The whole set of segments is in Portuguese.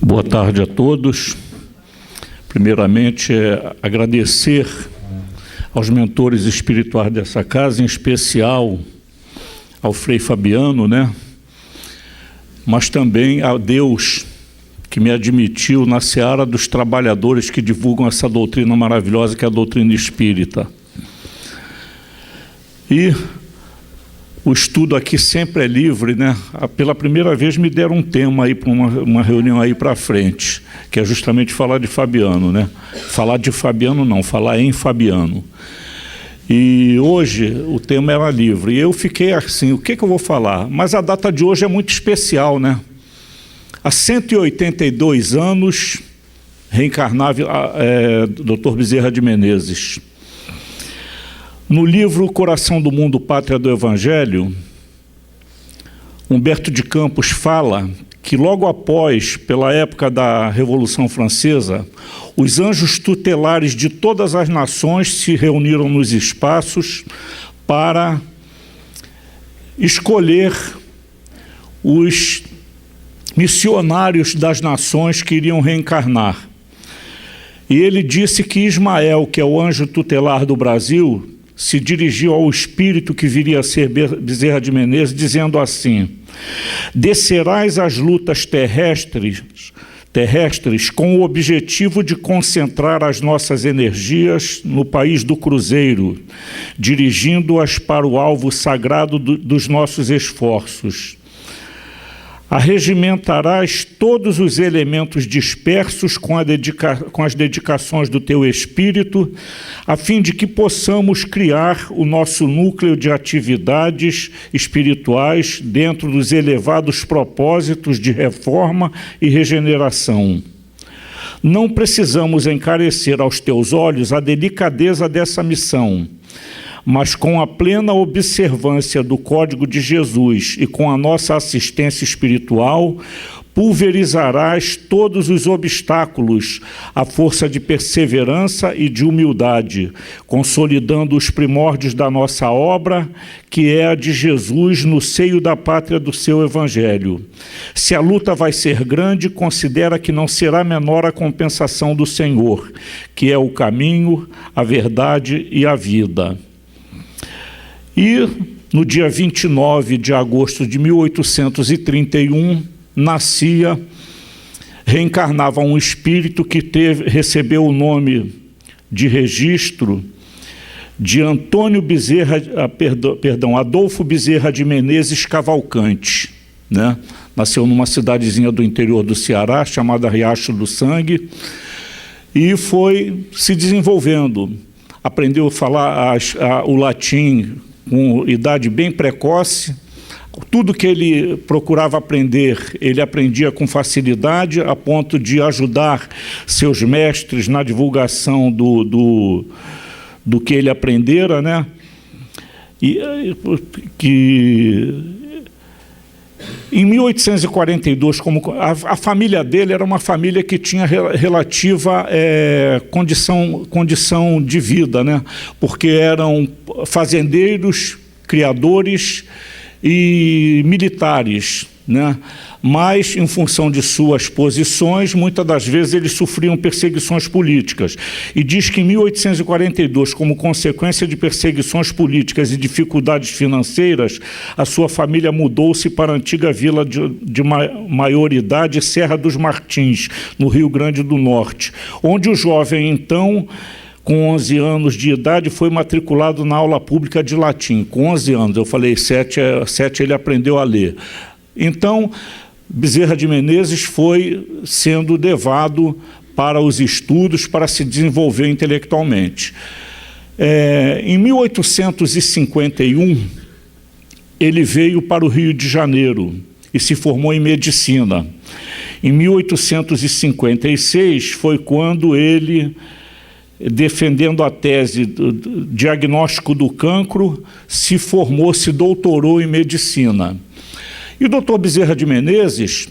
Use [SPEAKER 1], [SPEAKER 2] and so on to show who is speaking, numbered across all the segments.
[SPEAKER 1] Boa tarde a todos. Primeiramente, agradecer aos mentores espirituais dessa casa, em especial ao Frei Fabiano, mas também a Deus, que me admitiu na seara dos trabalhadores que divulgam essa doutrina maravilhosa que é a doutrina espírita. E o estudo aqui sempre é livre, Pela primeira vez me deram um tema aí para uma reunião aí para frente, que é justamente falar de Fabiano, Falar de Fabiano não, falar em Fabiano. E hoje o tema era livre. E eu fiquei assim, o que eu vou falar? Mas a data de hoje é muito especial, Há 182 anos reencarnava Dr. Bezerra de Menezes. No livro Coração do Mundo, Pátria do Evangelho, Humberto de Campos fala que logo após, pela época da Revolução Francesa, os anjos tutelares de todas as nações se reuniram nos espaços para escolher os missionários das nações que iriam reencarnar. E ele disse que Ismael, que é o anjo tutelar do Brasil, se dirigiu ao espírito que viria a ser Bezerra de Menezes, dizendo assim: descerás as lutas terrestres com o objetivo de concentrar as nossas energias no país do Cruzeiro, dirigindo-as para o alvo sagrado dos nossos esforços. Arregimentarás todos os elementos dispersos com as dedicações do teu espírito, a fim de que possamos criar o nosso núcleo de atividades espirituais dentro dos elevados propósitos de reforma e regeneração. Não precisamos encarecer aos teus olhos a delicadeza dessa missão, mas com a plena observância do Código de Jesus e com a nossa assistência espiritual, pulverizarás todos os obstáculos à força de perseverança e de humildade, consolidando os primórdios da nossa obra, que é a de Jesus no seio da pátria do seu Evangelho. Se a luta vai ser grande, considera que não será menor a compensação do Senhor, que é o caminho, a verdade e a vida. E no dia 29 de agosto de 1831, reencarnava um espírito que recebeu o nome de registro de Adolfo Bezerra de Menezes Cavalcante, Nasceu numa cidadezinha do interior do Ceará, chamada Riacho do Sangue, e foi se desenvolvendo. Aprendeu a falar o latim com idade bem precoce. Tudo que ele procurava aprender, ele aprendia com facilidade, a ponto de ajudar seus mestres na divulgação do que ele aprendera, Em 1842, a família dele era uma família que tinha relativa condição de vida, porque eram fazendeiros, criadores e militares, Mas, em função de suas posições, muitas das vezes eles sofriam perseguições políticas. E diz que em 1842, como consequência de perseguições políticas e dificuldades financeiras, a sua família mudou-se para a antiga vila de maioridade Serra dos Martins, no Rio Grande do Norte, onde o jovem, então, com 11 anos de idade, foi matriculado na aula pública de latim. Com 11 anos, eu falei, 7 ele aprendeu a ler. Então, Bezerra de Menezes foi sendo levado para os estudos, para se desenvolver intelectualmente. Em 1851, ele veio para o Rio de Janeiro e se formou em medicina. Em 1856 foi quando ele, defendendo a tese do diagnóstico do cancro, se doutorou em medicina. E o doutor Bezerra de Menezes,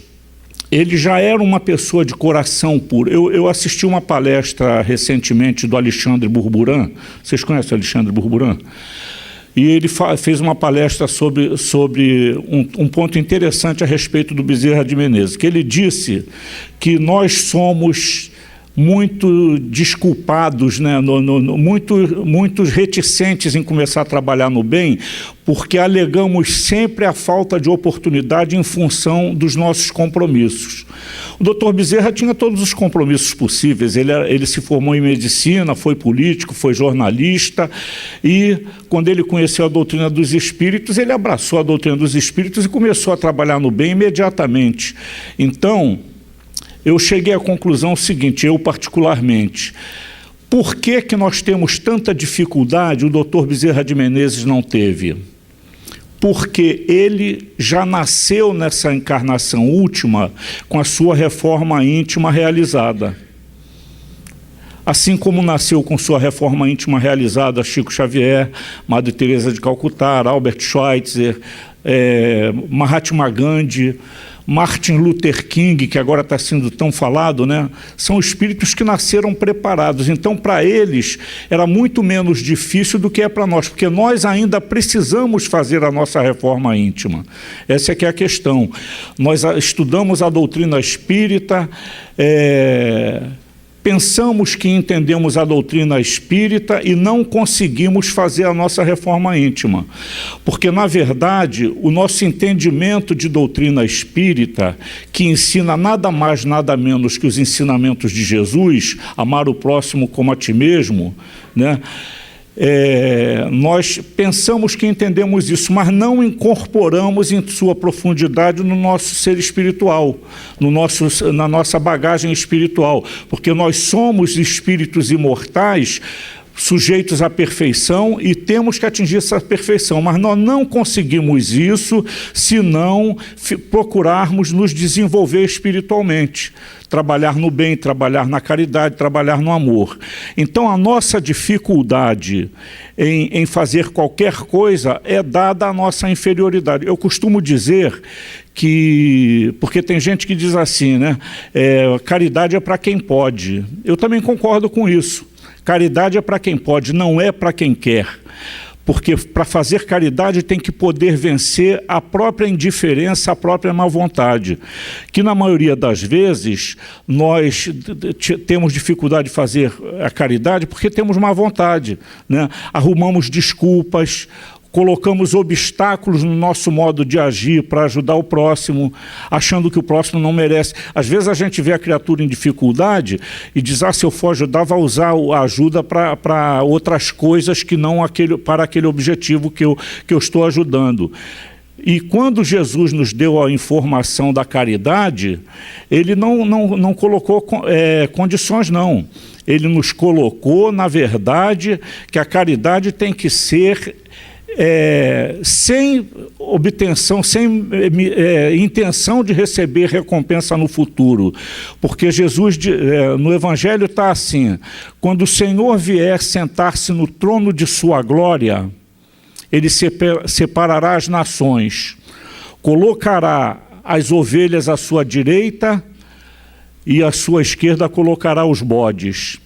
[SPEAKER 1] ele já era uma pessoa de coração puro. Eu assisti uma palestra recentemente do Alexandre Burburan. Vocês conhecem o Alexandre Burburan? e ele fez uma palestra sobre um ponto interessante a respeito do Bezerra de Menezes, que ele disse que nós somos muito desculpados, né? Muito reticentes em começar a trabalhar no bem, porque alegamos sempre a falta de oportunidade em função dos nossos compromissos. O doutor Bezerra tinha todos os compromissos possíveis, ele se formou em medicina, foi político, foi jornalista, e quando ele conheceu a doutrina dos espíritos, ele abraçou a doutrina dos espíritos e começou a trabalhar no bem imediatamente. Então, eu cheguei à conclusão seguinte, eu particularmente: por que nós temos tanta dificuldade, o doutor Bezerra de Menezes não teve? Porque ele já nasceu nessa encarnação última com a sua reforma íntima realizada. Assim como nasceu com sua reforma íntima realizada Chico Xavier, Madre Teresa de Calcutá, Albert Schweitzer, Mahatma Gandhi, Martin Luther King, que agora está sendo tão falado, né? São espíritos que nasceram preparados. Então, para eles, era muito menos difícil do que é para nós, porque nós ainda precisamos fazer a nossa reforma íntima. Essa é que é a questão. Nós estudamos a doutrina espírita, pensamos que entendemos a doutrina espírita e não conseguimos fazer a nossa reforma íntima. Porque, na verdade, o nosso entendimento de doutrina espírita, que ensina nada mais, nada menos que os ensinamentos de Jesus, amar o próximo como a ti mesmo, né? Nós pensamos que entendemos isso, mas não incorporamos em sua profundidade no nosso ser espiritual, na nossa bagagem espiritual, porque nós somos espíritos imortais, sujeitos à perfeição, e temos que atingir essa perfeição, mas nós não conseguimos isso se não procurarmos nos desenvolver espiritualmente, trabalhar no bem, trabalhar na caridade, trabalhar no amor. Então, a nossa dificuldade em fazer qualquer coisa é dada à nossa inferioridade. Eu costumo dizer que, porque tem gente que diz assim, né? Caridade é para quem pode. Eu também concordo com isso. Caridade é para quem pode, não é para quem quer. Porque para fazer caridade tem que poder vencer a própria indiferença, a própria má vontade. Que na maioria das vezes nós temos dificuldade de fazer a caridade porque temos má vontade, né? Arrumamos desculpas, colocamos obstáculos no nosso modo de agir para ajudar o próximo, achando que o próximo não merece. Às vezes a gente vê a criatura em dificuldade e diz, se eu for ajudar, vai usar a ajuda para outras coisas que não para aquele objetivo que eu estou ajudando. E quando Jesus nos deu a informação da caridade, ele não colocou condições, não. Ele nos colocou, na verdade, que a caridade tem que ser sem obtenção, sem intenção de receber recompensa no futuro. Porque Jesus, no Evangelho está assim, quando o Senhor vier sentar-se no trono de sua glória, ele separará as nações, colocará as ovelhas à sua direita e à sua esquerda colocará os bodes.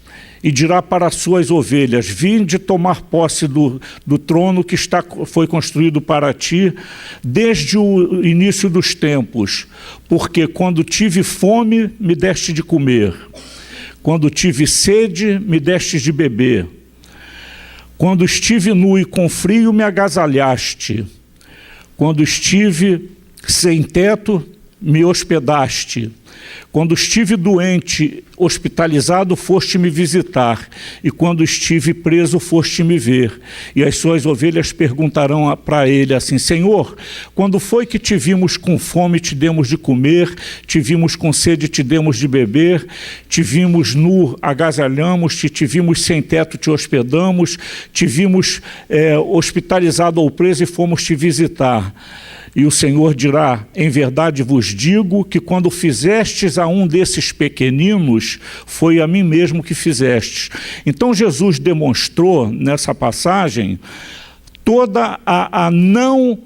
[SPEAKER 1] E dirá para as suas ovelhas, vinde tomar posse do trono que foi construído para ti desde o início dos tempos, porque quando tive fome, me deste de comer, quando tive sede, me deste de beber, quando estive nu e com frio, me agasalhaste, quando estive sem teto, me hospedaste. Quando estive doente, hospitalizado, foste me visitar, e quando estive preso, foste me ver. E as suas ovelhas perguntarão para ele assim, Senhor, quando foi que te vimos com fome, te demos de comer, te vimos com sede, te demos de beber, te vimos nu, agasalhamos-te, te vimos sem teto, te hospedamos, te vimos hospitalizado ou preso e fomos te visitar. E o Senhor dirá, em verdade vos digo que quando fizestes a um desses pequeninos, foi a mim mesmo que fizestes. Então Jesus demonstrou nessa passagem toda a não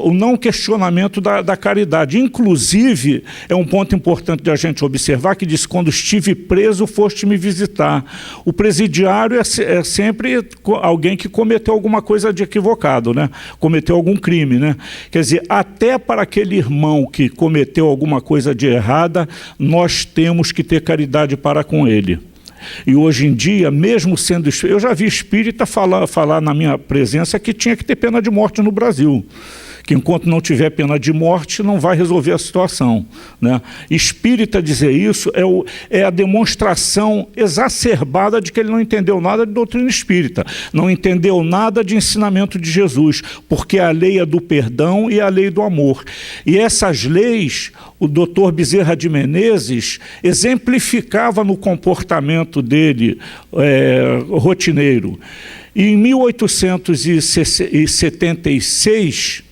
[SPEAKER 1] o não questionamento da caridade. Inclusive, é um ponto importante de a gente observar que diz: quando estive preso, foste me visitar. O presidiário é sempre alguém que cometeu alguma coisa de equivocado, né? Cometeu algum crime, né? Quer dizer, até para aquele irmão que cometeu alguma coisa de errada, nós temos que ter caridade para com ele. E hoje em dia, mesmo sendo... Eu já vi espírita falar na minha presença que tinha que ter pena de morte no Brasil. Que enquanto não tiver pena de morte, não vai resolver a situação, né? Espírita dizer isso é a demonstração exacerbada de que ele não entendeu nada de doutrina espírita, não entendeu nada de ensinamento de Jesus, porque a lei é do perdão e a lei do amor. E essas leis, o doutor Bezerra de Menezes exemplificava no comportamento dele rotineiro. E em 1876,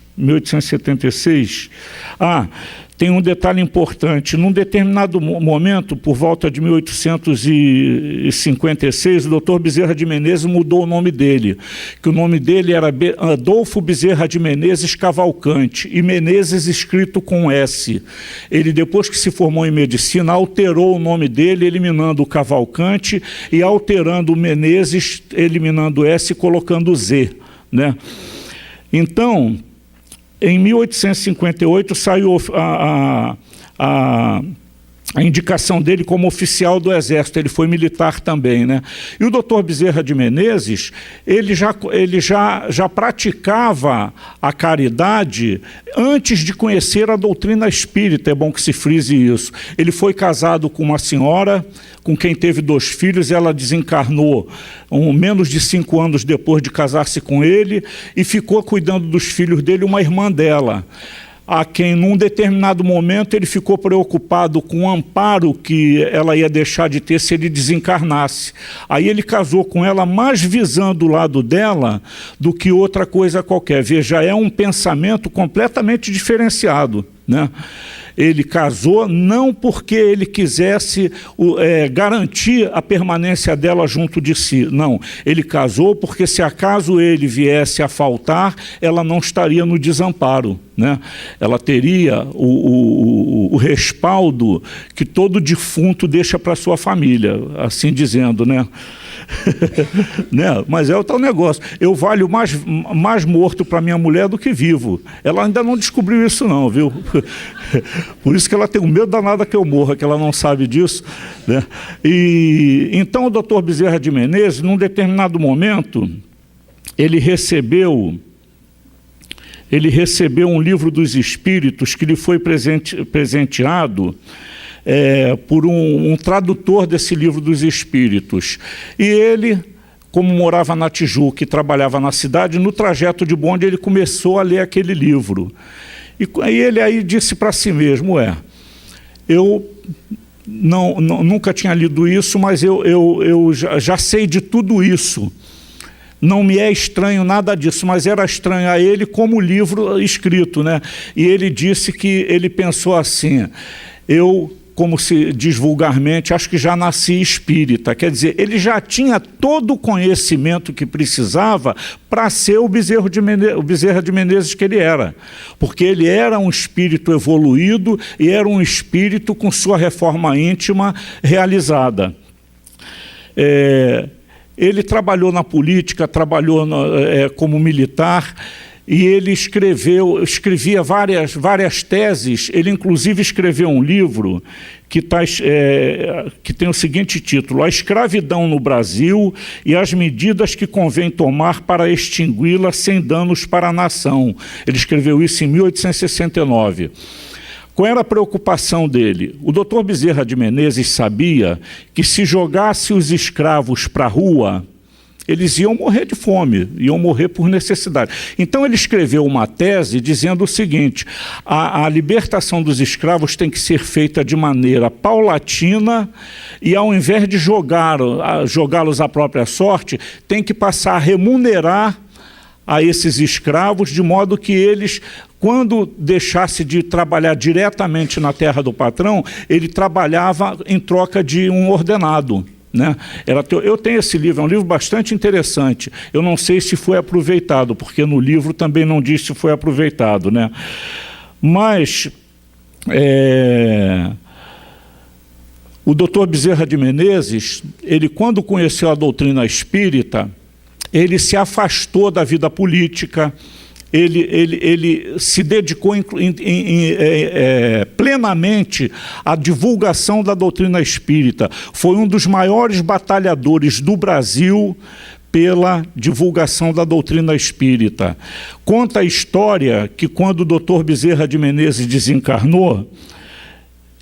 [SPEAKER 1] tem um detalhe importante. Num determinado momento, por volta de 1856, o doutor Bezerra de Menezes mudou o nome dele, que o nome dele era Adolfo Bezerra de Menezes Cavalcante, e Menezes escrito com S. Ele, depois que se formou em medicina, alterou o nome dele, eliminando o Cavalcante, e alterando o Menezes, eliminando o S e colocando Z, né? Então, em 1858 saiu a indicação dele como oficial do Exército. Ele foi militar também, né? E o doutor Bezerra de Menezes, ele já praticava a caridade antes de conhecer a doutrina espírita, é bom que se frise isso. Ele foi casado com uma senhora com quem teve 2 filhos, ela desencarnou menos de 5 anos depois de casar-se com ele, e ficou cuidando dos filhos dele uma irmã dela, a quem, num determinado momento, ele ficou preocupado com o amparo que ela ia deixar de ter se ele desencarnasse. Aí ele casou com ela mais visando o lado dela do que outra coisa qualquer. Veja, é um pensamento completamente diferenciado, né? Ele casou não porque ele quisesse garantir a permanência dela junto de si, não. Ele casou porque, se acaso ele viesse a faltar, ela não estaria no desamparo, né? Ela teria o respaldo que todo defunto deixa para sua família, assim dizendo, né? Né? Mas é o tal negócio. Eu valho mais morto para minha mulher do que vivo. Ela ainda não descobriu isso não, viu? Por isso que ela tem um medo danado que eu morra, que ela não sabe disso, né? E então o doutor Bezerra de Menezes, num determinado momento, ele recebeu um livro dos Espíritos que lhe foi presenteado por um tradutor desse livro dos Espíritos. E ele, como morava na Tijuca e trabalhava na cidade, no trajeto de bonde ele começou a ler aquele livro. E ele aí disse para si mesmo: eu nunca tinha lido isso, mas eu já sei de tudo isso. Não me é estranho nada disso, mas era estranho a ele como livro escrito, né? E ele disse que ele pensou assim: como se diz vulgarmente, acho que já nasci espírita. Quer dizer, ele já tinha todo o conhecimento que precisava para ser o Bezerra de Menezes que ele era. Porque ele era um espírito evoluído e era um espírito com sua reforma íntima realizada. Ele trabalhou na política, trabalhou como militar, e ele escrevia várias teses. Ele, inclusive, escreveu um livro que tem o seguinte título: A Escravidão no Brasil e as medidas que convém tomar para extingui-la sem danos para a nação. Ele escreveu isso em 1869. Qual era a preocupação dele? O doutor Bezerra de Menezes sabia que, se jogasse os escravos para a rua, eles iam morrer de fome, iam morrer por necessidade. Então ele escreveu uma tese dizendo o seguinte: a libertação dos escravos tem que ser feita de maneira paulatina e, ao invés de jogá-los à própria sorte, tem que passar a remunerar a esses escravos, de modo que eles, quando deixasse de trabalhar diretamente na terra do patrão, ele trabalhava em troca de um ordenado, né? Eu tenho esse livro, é um livro bastante interessante. Eu não sei se foi aproveitado, porque no livro também não diz se foi aproveitado, né? Mas o doutor Bezerra de Menezes, ele, quando conheceu a doutrina espírita, ele se afastou da vida política, ele se dedicou plenamente à divulgação da doutrina espírita. Foi um dos maiores batalhadores do Brasil pela divulgação da doutrina espírita. Conta a história que, quando o doutor Bezerra de Menezes desencarnou,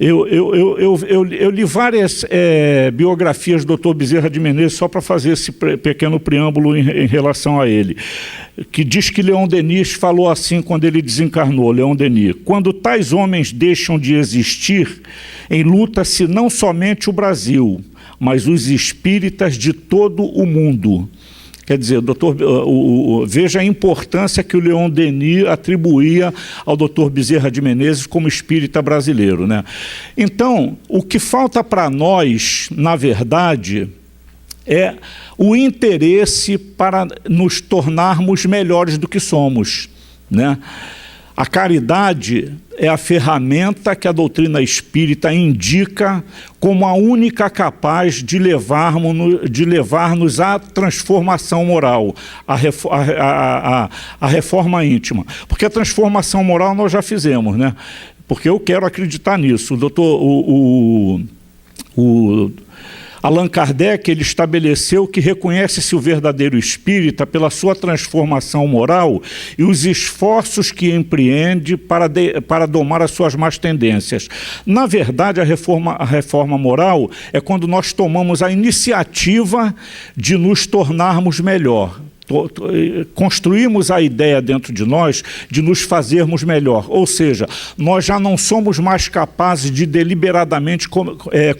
[SPEAKER 1] eu li várias biografias do Dr. Bezerra de Menezes só para fazer esse pequeno preâmbulo em relação a ele, que diz que Leon Denis falou assim quando ele desencarnou. Leon Denis: quando tais homens deixam de existir, enluta-se não somente o Brasil, mas os espíritas de todo o mundo. Quer dizer, veja a importância que o Leon Denis atribuía ao doutor Bezerra de Menezes como espírita brasileiro, né? Então, o que falta para nós, na verdade, é o interesse para nos tornarmos melhores do que somos, né? A caridade é a ferramenta que a doutrina espírita indica como a única capaz de levar-nos à transformação moral, à reforma íntima. Porque a transformação moral nós já fizemos, né? Porque eu quero acreditar nisso. Allan Kardec, ele estabeleceu que reconhece-se o verdadeiro espírita pela sua transformação moral e os esforços que empreende para domar as suas más tendências. Na verdade, a reforma moral é quando nós tomamos a iniciativa de nos tornarmos melhor. Construímos a ideia dentro de nós de nos fazermos melhor, ou seja, nós já não somos mais capazes de deliberadamente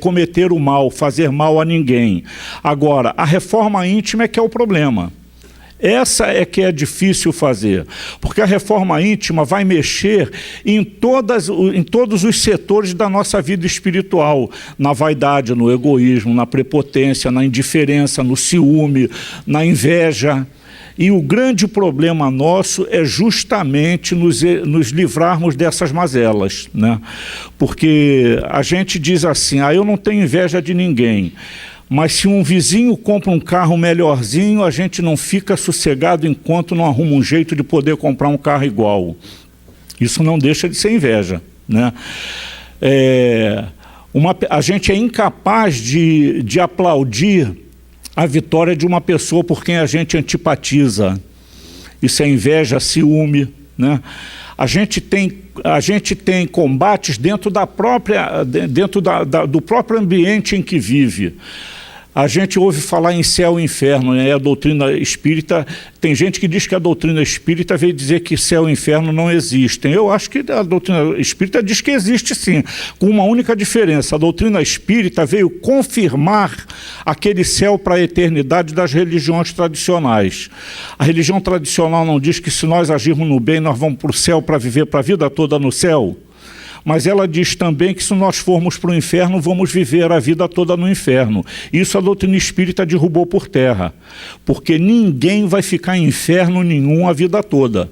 [SPEAKER 1] cometer o mal, fazer mal a ninguém. Agora, a reforma íntima é que é o problema. Essa é que é difícil fazer, porque a reforma íntima vai mexer em todos os setores da nossa vida espiritual, na vaidade, no egoísmo, na prepotência, na indiferença, no ciúme, na inveja. E o grande problema nosso é justamente nos livrarmos dessas mazelas, né? Porque a gente diz assim: eu não tenho inveja de ninguém. Mas se um vizinho compra um carro melhorzinho, a gente não fica sossegado enquanto não arruma um jeito de poder comprar um carro igual. Isso não deixa de ser inveja, né? A gente é incapaz de aplaudir a vitória de uma pessoa por quem a gente antipatiza. Isso é inveja, ciúme, né? A gente tem combates dentro do próprio ambiente em que vive. A gente ouve falar em céu e inferno, né? A doutrina espírita, tem gente que diz que a doutrina espírita veio dizer que céu e inferno não existem. Eu acho que a doutrina espírita diz que existe sim, com uma única diferença: a doutrina espírita veio confirmar aquele céu para a eternidade das religiões tradicionais. A religião tradicional não diz que se nós agirmos no bem, nós vamos para o céu para viver para a vida toda no céu. Mas ela diz também que se nós formos para o inferno, vamos viver a vida toda no inferno. Isso a doutrina espírita derrubou por terra, porque ninguém vai ficar em inferno nenhum a vida toda.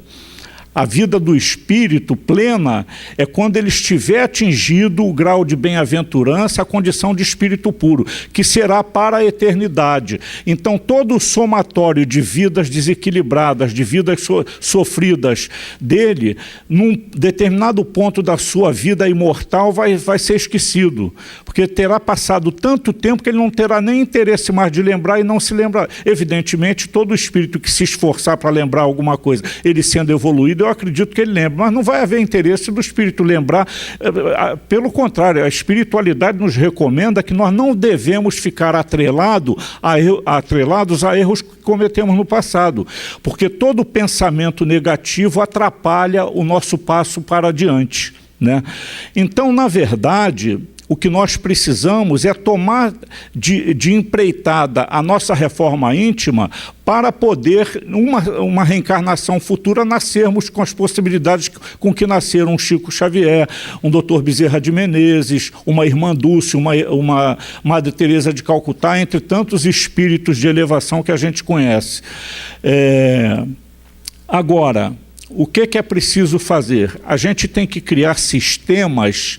[SPEAKER 1] A vida do espírito plena é quando ele estiver atingido o grau de bem-aventurança, a condição de espírito puro, que será para a eternidade. Então, todo o somatório de vidas desequilibradas, de vidas sofridas dele, num determinado ponto da sua vida imortal, vai ser esquecido, porque terá passado tanto tempo que ele não terá nem interesse mais de lembrar e não se lembra. Evidentemente, todo espírito que se esforçar para lembrar alguma coisa, ele sendo evoluído, eu acredito que ele lembra, mas não vai haver interesse do espírito lembrar. Pelo contrário, a espiritualidade nos recomenda que nós não devemos ficar atrelados a erros que cometemos no passado, porque todo pensamento negativo atrapalha o nosso passo para adiante, né? Então, na verdade, o que nós precisamos é tomar de empreitada a nossa reforma íntima para poder, uma reencarnação futura, nascermos com as possibilidades com que nasceram um Chico Xavier, um Dr. Bezerra de Menezes, uma Irmã Dulce, uma Madre Teresa de Calcutá, entre tantos espíritos de elevação que a gente conhece. Agora, o que é preciso fazer? A gente tem que criar sistemas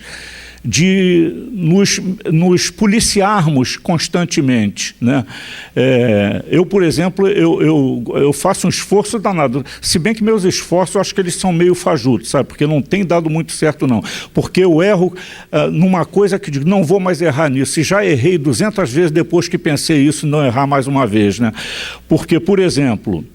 [SPEAKER 1] de nos policiarmos constantemente, né? Eu, por exemplo, eu faço um esforço danado, se bem que meus esforços, eu acho que eles são meio fajutos, sabe? Porque não tem dado muito certo, não. Porque eu erro numa coisa que digo, não vou mais errar nisso, e já errei 200 vezes depois que pensei isso, não errar mais uma vez, né? Porque, por exemplo,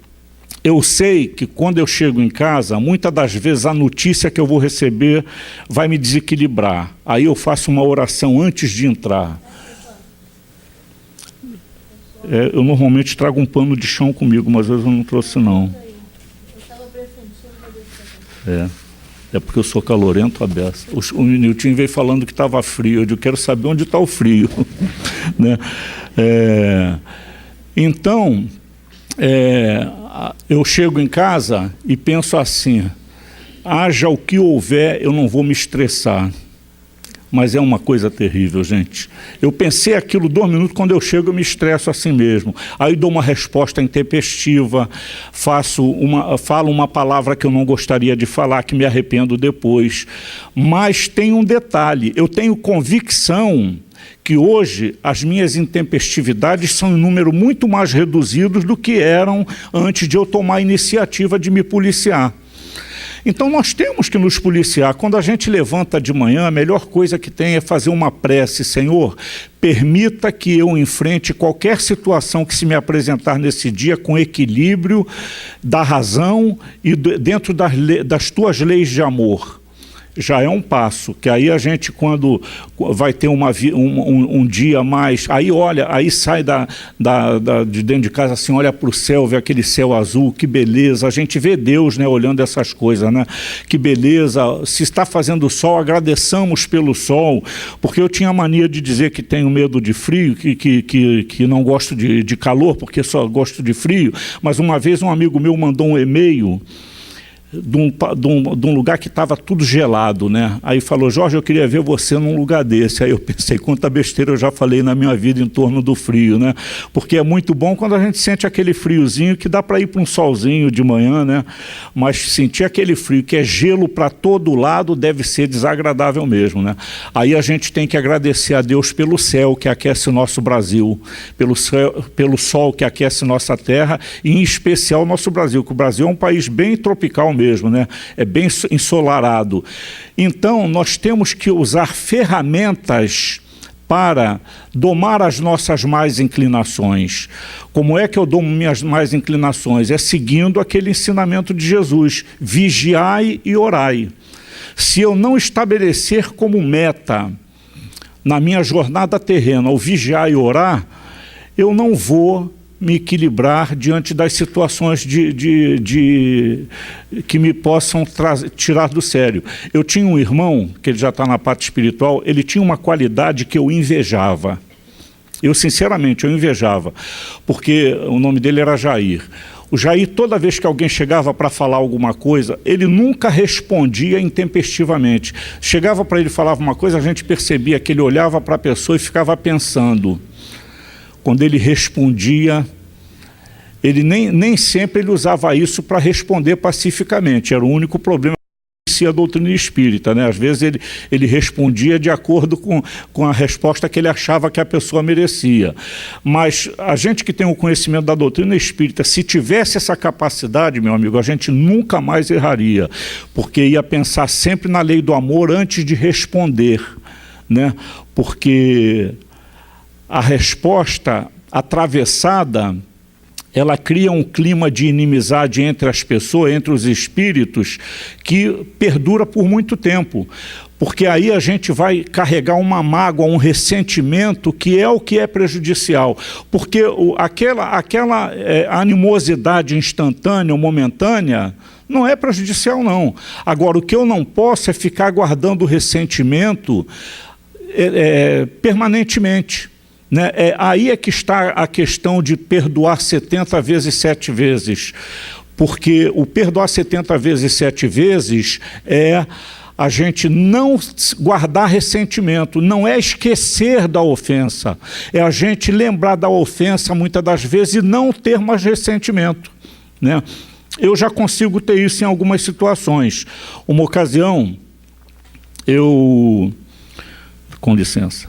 [SPEAKER 1] eu sei que quando eu chego em casa, muitas das vezes a notícia que eu vou receber vai me desequilibrar. Aí eu faço uma oração antes de entrar. Eu normalmente trago um pano de chão comigo, mas às vezes eu não trouxe, não. É porque eu sou calorento, a beça. O Nilton veio falando que estava frio. Eu digo, quero saber onde está o frio. Né? Então, eu chego em casa e penso assim, haja o que houver, eu não vou me estressar. Mas é uma coisa terrível, gente. Eu pensei aquilo 2 minutos, quando eu chego eu me estresso assim mesmo. Aí dou uma resposta intempestiva, falo uma palavra que eu não gostaria de falar, que me arrependo depois. Mas tem um detalhe, eu tenho convicção que hoje as minhas intempestividades são em número muito mais reduzidos do que eram antes de eu tomar a iniciativa de me policiar. Então nós temos que nos policiar. Quando a gente levanta de manhã, a melhor coisa que tem é fazer uma prece. Senhor, permita que eu enfrente qualquer situação que se me apresentar nesse dia com equilíbrio da razão e dentro das tuas leis de amor. Já é um passo, que aí a gente, quando vai ter um dia mais, aí olha, aí sai de dentro de casa assim, olha para o céu, vê aquele céu azul, que beleza, a gente vê Deus, né, olhando essas coisas, né, que beleza, se está fazendo sol, agradeçamos pelo sol, porque eu tinha a mania de dizer que tenho medo de frio, que não gosto de calor, porque só gosto de frio, mas uma vez um amigo meu mandou um e-mail de um lugar que estava tudo gelado, né? Aí falou, Jorge, eu queria ver você num lugar desse. Aí eu pensei, quanta besteira eu já falei na minha vida em torno do frio, né? Porque é muito bom quando a gente sente aquele friozinho que dá para ir para um solzinho de manhã, né? Mas sentir aquele frio que é gelo para todo lado deve ser desagradável mesmo, né? Aí a gente tem que agradecer a Deus pelo céu que aquece o nosso Brasil, pelo sol que aquece nossa terra e em especial o nosso Brasil, que o Brasil é um país bem tropical mesmo, né? É bem ensolarado. Então, nós temos que usar ferramentas para domar as nossas más inclinações. Como é que eu domo minhas más inclinações? É seguindo aquele ensinamento de Jesus, vigiai e orai. Se eu não estabelecer como meta na minha jornada terrena o vigiar e orar, eu não vou me equilibrar diante das situações que me possam tirar do sério. Eu tinha um irmão, que ele já está na parte espiritual, ele tinha uma qualidade que eu invejava. Eu, sinceramente, eu invejava, porque o nome dele era Jair. O Jair, toda vez que alguém chegava para falar alguma coisa, ele nunca respondia intempestivamente. Chegava para ele e falava uma coisa, a gente percebia que ele olhava para a pessoa e ficava pensando. Quando ele respondia, ele nem sempre ele usava isso para responder pacificamente, era o único problema que conhecia a doutrina espírita, né? Às vezes ele respondia de acordo com a resposta que ele achava que a pessoa merecia. Mas a gente que tem o conhecimento da doutrina espírita, se tivesse essa capacidade, meu amigo, a gente nunca mais erraria, porque ia pensar sempre na lei do amor antes de responder, né? Porque a resposta atravessada, ela cria um clima de inimizade entre as pessoas, entre os espíritos, que perdura por muito tempo. Porque aí a gente vai carregar uma mágoa, um ressentimento, que é o que é prejudicial. Porque aquela animosidade instantânea ou momentânea não é prejudicial, não. Agora, o que eu não posso é ficar guardando ressentimento permanentemente. Né? Aí é que está a questão de perdoar 70 vezes 7 vezes. Porque o perdoar 70 vezes 7 vezes é a gente não guardar ressentimento, não é esquecer da ofensa, é a gente lembrar da ofensa muitas das vezes e não ter mais ressentimento. Né? Eu já consigo ter isso em algumas situações. Uma ocasião, com licença.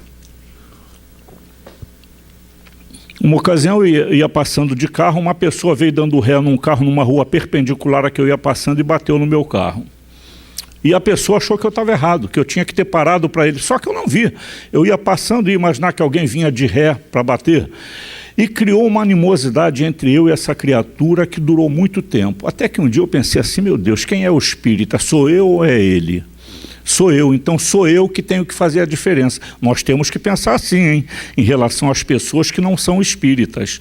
[SPEAKER 1] Uma ocasião eu ia passando de carro, uma pessoa veio dando ré num carro numa rua perpendicular a que eu ia passando e bateu no meu carro. E a pessoa achou que eu estava errado, que eu tinha que ter parado para ele, só que eu não vi. Eu ia passando e ia imaginar que alguém vinha de ré para bater. E criou uma animosidade entre eu e essa criatura que durou muito tempo. Até que um dia eu pensei assim, meu Deus, quem é o espírita? Sou eu ou é ele? Sou eu, então sou eu que tenho que fazer a diferença. Nós temos que pensar assim, hein, em relação às pessoas que não são espíritas,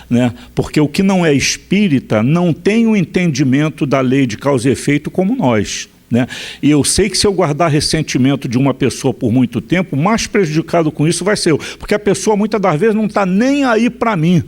[SPEAKER 1] né? Porque o que não é espírita não tem o entendimento da lei de causa e efeito como nós. Né? E eu sei que se eu guardar ressentimento de uma pessoa por muito tempo, mais prejudicado com isso vai ser eu, porque a pessoa muitas das vezes não está nem aí para mim.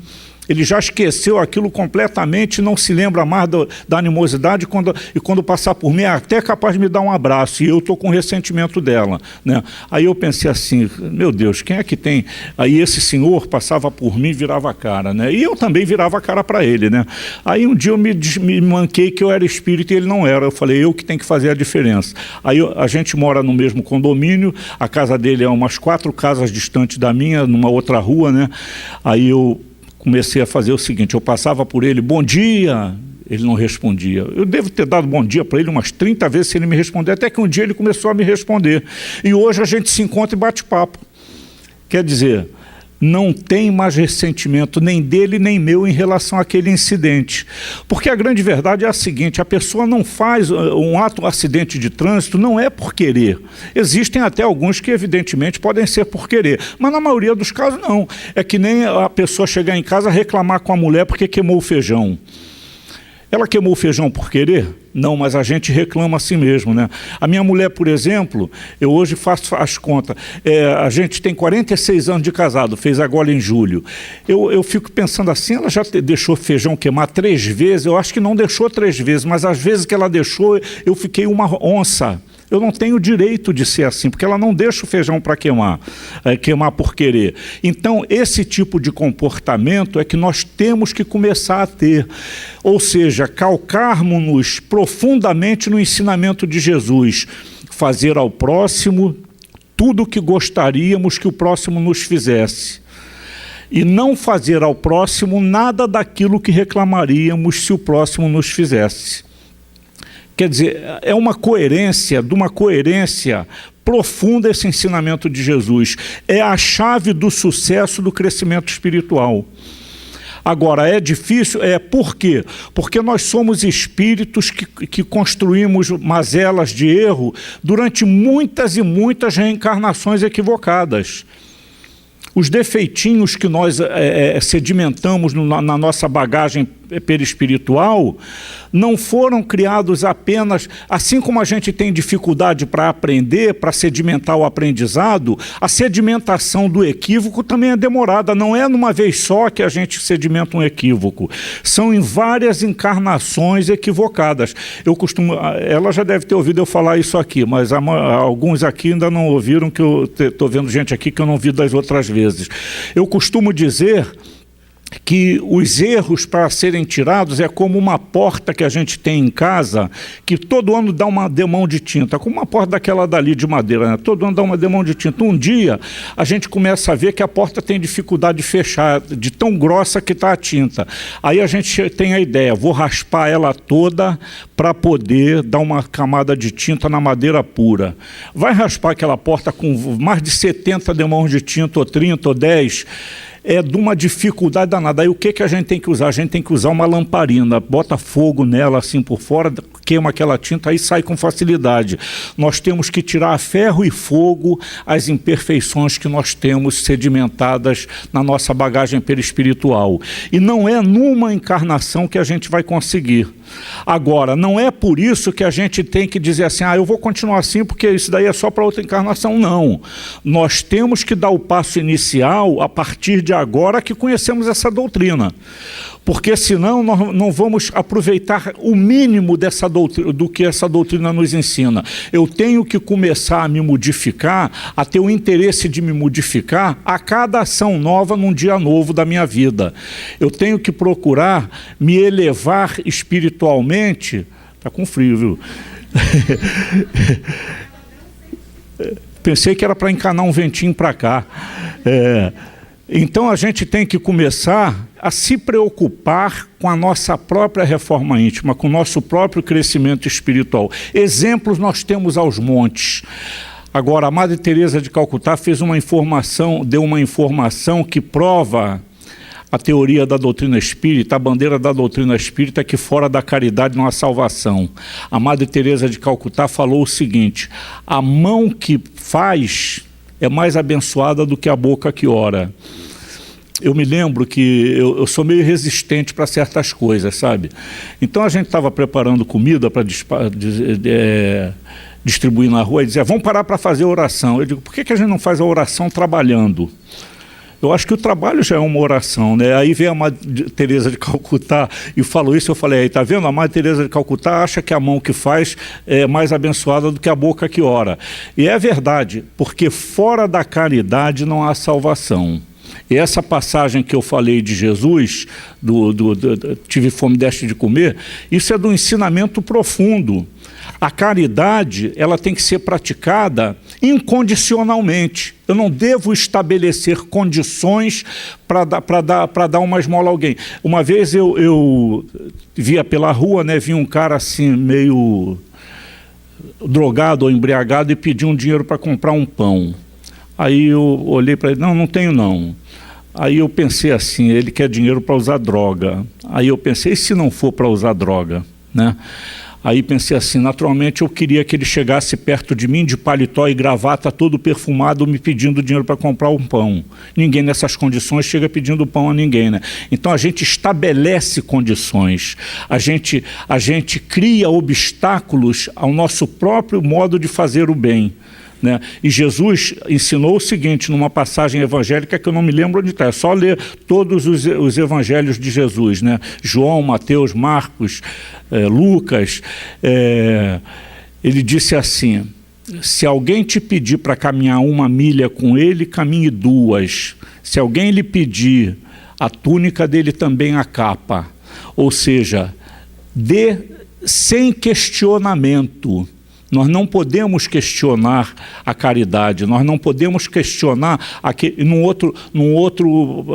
[SPEAKER 1] Ele já esqueceu aquilo completamente, não se lembra mais da animosidade, e quando passar por mim é até capaz de me dar um abraço, e eu estou com ressentimento dela. Né? Aí eu pensei assim, meu Deus, quem é que tem? Aí esse senhor passava por mim e virava a cara, né? E eu também virava a cara para ele. Né? Aí um dia eu me manquei que eu era espírita e ele não era. Eu falei, eu que tenho que fazer a diferença. Aí a gente mora no mesmo condomínio, a casa dele é umas 4 casas distante da minha, numa outra rua, né? Aí eu comecei a fazer o seguinte, eu passava por ele, bom dia, ele não respondia. Eu devo ter dado bom dia para ele umas 30 vezes se ele me responder, até que um dia ele começou a me responder. E hoje a gente se encontra e bate papo. Quer dizer, não tem mais ressentimento nem dele nem meu em relação àquele incidente. Porque a grande verdade é a seguinte, a pessoa não faz um acidente de trânsito, não é por querer. Existem até alguns que evidentemente podem ser por querer, mas na maioria dos casos não. É que nem a pessoa chegar em casa reclamar com a mulher porque queimou o feijão. Ela queimou o feijão por querer? Não, mas a gente reclama assim mesmo, né? A minha mulher, por exemplo, eu hoje faço as contas, a gente tem 46 anos de casado, fez agora em julho. Eu fico pensando assim, ela já deixou feijão queimar 3 vezes? Eu acho que não deixou 3 vezes, mas às vezes que ela deixou, eu fiquei uma onça. Eu não tenho direito de ser assim, porque ela não deixa o feijão para queimar por querer. Então, esse tipo de comportamento é que nós temos que começar a ter. Ou seja, calcarmos-nos profundamente no ensinamento de Jesus. Fazer ao próximo tudo o que gostaríamos que o próximo nos fizesse. E não fazer ao próximo nada daquilo que reclamaríamos se o próximo nos fizesse. Quer dizer, é uma coerência, de uma coerência profunda esse ensinamento de Jesus. É a chave do sucesso do crescimento espiritual. Agora, é difícil? Por quê? Porque nós somos espíritos que construímos mazelas de erro durante muitas e muitas reencarnações equivocadas. Os defeitinhos que nós sedimentamos na nossa bagagem perispiritual não foram criados apenas, assim como a gente tem dificuldade para aprender, para sedimentar o aprendizado, a sedimentação do equívoco também é demorada, não é numa vez só que a gente sedimenta um equívoco, são em várias encarnações equivocadas. Ela já deve ter ouvido eu falar isso aqui, mas alguns aqui ainda não ouviram, que eu estou vendo gente aqui que eu não vi das outras vezes. Eu costumo dizer que os erros para serem tirados é como uma porta que a gente tem em casa, que todo ano dá uma demão de tinta, como uma porta daquela dali de madeira, né? Todo ano dá uma demão de tinta. Um dia a gente começa a ver que a porta tem dificuldade de fechar, de tão grossa que está a tinta. Aí a gente tem a ideia, vou raspar ela toda para poder dar uma camada de tinta na madeira pura. Vai raspar aquela porta com mais de 70 demãos de tinta, ou 30, ou 10, é de uma dificuldade danada. Aí o que a gente tem que usar? A gente tem que usar uma lamparina, bota fogo nela assim por fora, queima aquela tinta, aí sai com facilidade. Nós temos que tirar a ferro e fogo as imperfeições que nós temos sedimentadas na nossa bagagem perispiritual. E não é numa encarnação que a gente vai conseguir. Agora, não é por isso que a gente tem que dizer assim, eu vou continuar assim porque isso daí é só para outra encarnação. Não. Nós temos que dar o passo inicial a partir de agora que conhecemos essa doutrina. Porque senão nós não vamos aproveitar o mínimo dessa doutrina, do que essa doutrina nos ensina. Eu tenho que começar a me modificar, a ter o interesse de me modificar a cada ação nova num dia novo da minha vida. Eu tenho que procurar me elevar espiritualmente. Está com frio, viu? Pensei que era para encanar um ventinho para cá. Então a gente tem que começar a se preocupar com a nossa própria reforma íntima, com o nosso próprio crescimento espiritual. Exemplos nós temos aos montes. Agora, a Madre Teresa de Calcutá deu uma informação que prova a teoria da doutrina espírita, a bandeira da doutrina espírita, que fora da caridade não há salvação. A Madre Teresa de Calcutá falou o seguinte: a mão que faz é mais abençoada do que a boca que ora. Eu me lembro que eu sou meio resistente para certas coisas, sabe? Então a gente estava preparando comida para distribuir na rua e dizia, vamos parar para fazer oração. Eu digo, por que a gente não faz a oração trabalhando? Eu acho que o trabalho já é uma oração, né? Aí veio a Madre Teresa de Calcutá e falou isso, eu falei, tá vendo? A Madre Teresa de Calcutá acha que a mão que faz é mais abençoada do que a boca que ora. E é verdade, porque fora da caridade não há salvação. E essa passagem que eu falei de Jesus, tive fome, deste de comer, isso é do ensinamento profundo. A caridade, ela tem que ser praticada incondicionalmente. Eu não devo estabelecer condições para dar uma esmola a alguém. Uma vez eu via pela rua, né, vi um cara assim, meio drogado ou embriagado e pediu um dinheiro para comprar um pão. Aí eu olhei para ele, não tenho não. Aí eu pensei assim, ele quer dinheiro para usar droga. Aí eu pensei, e se não for para usar droga, né? Aí pensei assim, naturalmente eu queria que ele chegasse perto de mim de paletó e gravata, todo perfumado, me pedindo dinheiro para comprar um pão. Ninguém nessas condições chega pedindo pão a ninguém, né? Então a gente estabelece condições, a gente cria obstáculos ao nosso próprio modo de fazer o bem, né? E Jesus ensinou o seguinte, numa passagem evangélica que eu não me lembro onde está, é só ler todos os evangelhos de Jesus, né? João, Mateus, Marcos, Lucas, ele disse assim, se alguém te pedir para caminhar 1 milha com ele, caminhe 2. Se alguém lhe pedir a túnica dele, também a capa. Ou seja, dê sem questionamento. Nós não podemos questionar a caridade, nós não podemos questionar, num outro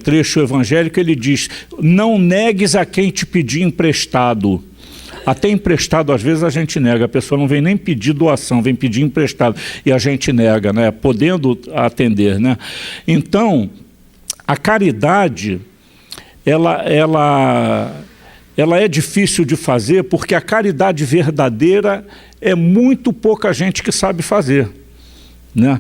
[SPEAKER 1] trecho evangélico ele diz, não negues a quem te pedir emprestado. Até emprestado às vezes a gente nega, a pessoa não vem nem pedir doação, vem pedir emprestado e a gente nega, né? Podendo atender, né? Então, a caridade, ela é difícil de fazer porque a caridade verdadeira é muito pouca gente que sabe fazer, né?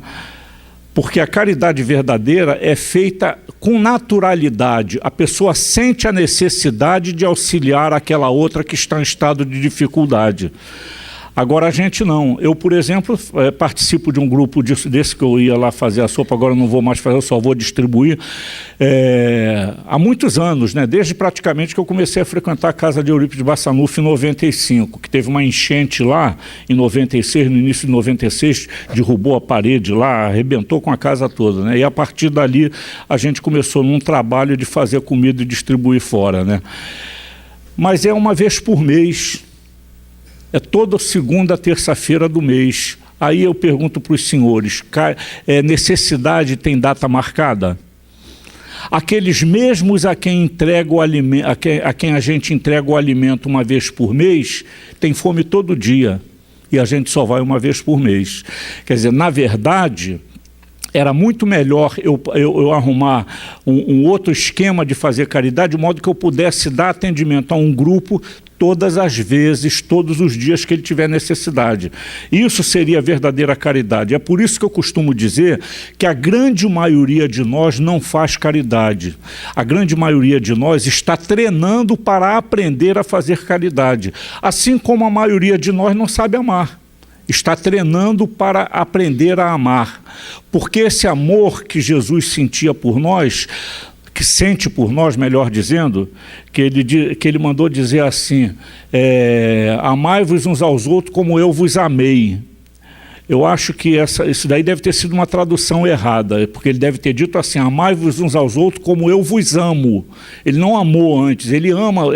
[SPEAKER 1] Porque a caridade verdadeira é feita com naturalidade. A pessoa sente a necessidade de auxiliar aquela outra que está em estado de dificuldade. Agora a gente não. Eu, por exemplo, participo de um grupo desse que eu ia lá fazer a sopa, agora não vou mais fazer, eu só vou distribuir. Há muitos anos, né, desde praticamente que eu comecei a frequentar a casa de Eurípides Bassanufo em 95, que teve uma enchente lá em 96, no início de 96, derrubou a parede lá, arrebentou com a casa toda, né? E a partir dali a gente começou num trabalho de fazer comida e distribuir fora, né? Mas é uma vez por mês. É toda segunda, terça-feira do mês. Aí eu pergunto para os senhores, necessidade tem data marcada? Aqueles mesmos a quem entrega o alimento, a quem a gente entrega o alimento uma vez por mês, tem fome todo dia. E a gente só vai uma vez por mês. Quer dizer, na verdade, era muito melhor eu arrumar um outro esquema de fazer caridade, de modo que eu pudesse dar atendimento a um grupo todas as vezes, todos os dias que ele tiver necessidade. Isso seria a verdadeira caridade. É por isso que eu costumo dizer que a grande maioria de nós não faz caridade. A grande maioria de nós está treinando para aprender a fazer caridade. Assim como a maioria de nós não sabe amar. Está treinando para aprender a amar. Porque esse amor que Jesus sentia por nós, que sente por nós, melhor dizendo, que ele mandou dizer assim, amai-vos uns aos outros como eu vos amei. Eu acho que isso daí deve ter sido uma tradução errada, porque ele deve ter dito assim, amai-vos uns aos outros como eu vos amo. Ele não amou antes, ele ama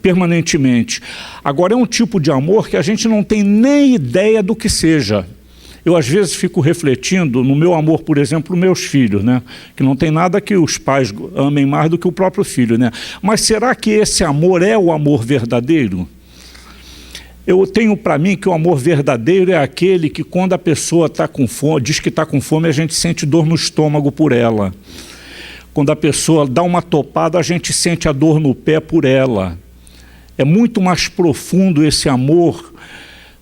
[SPEAKER 1] permanentemente. Agora é um tipo de amor que a gente não tem nem ideia do que seja. Eu às vezes fico refletindo no meu amor, por exemplo, meus filhos, né? Que não tem nada que os pais amem mais do que o próprio filho, né? Mas será que esse amor é o amor verdadeiro? Eu tenho para mim que o amor verdadeiro é aquele que quando a pessoa está com fome, diz que está com fome, a gente sente dor no estômago por ela. Quando a pessoa dá uma topada, a gente sente a dor no pé por ela. É muito mais profundo esse amor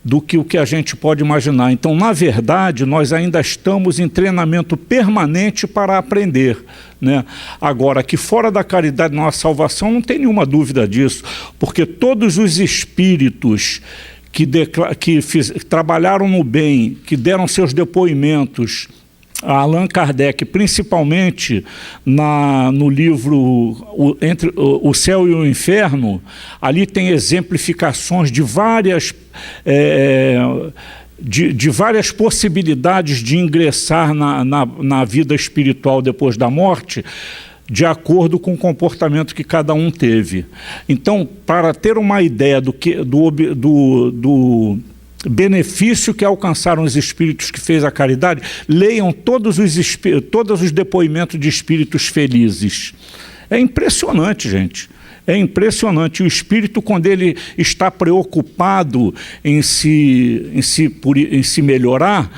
[SPEAKER 1] do que o que a gente pode imaginar. Então, na verdade, nós ainda estamos em treinamento permanente para aprender, né? Agora, que fora da caridade não há salvação, não tem nenhuma dúvida disso, porque todos os espíritos que trabalharam no bem, que deram seus depoimentos, a Allan Kardec, principalmente no livro Entre o Céu e o Inferno, ali tem exemplificações de várias possibilidades de ingressar na vida espiritual depois da morte, de acordo com o comportamento que cada um teve. Então, para ter uma ideia do benefício que alcançaram os espíritos que fez a caridade, leiam todos os depoimentos de espíritos felizes. É impressionante, gente. É impressionante. O espírito, quando ele está preocupado em se melhorar,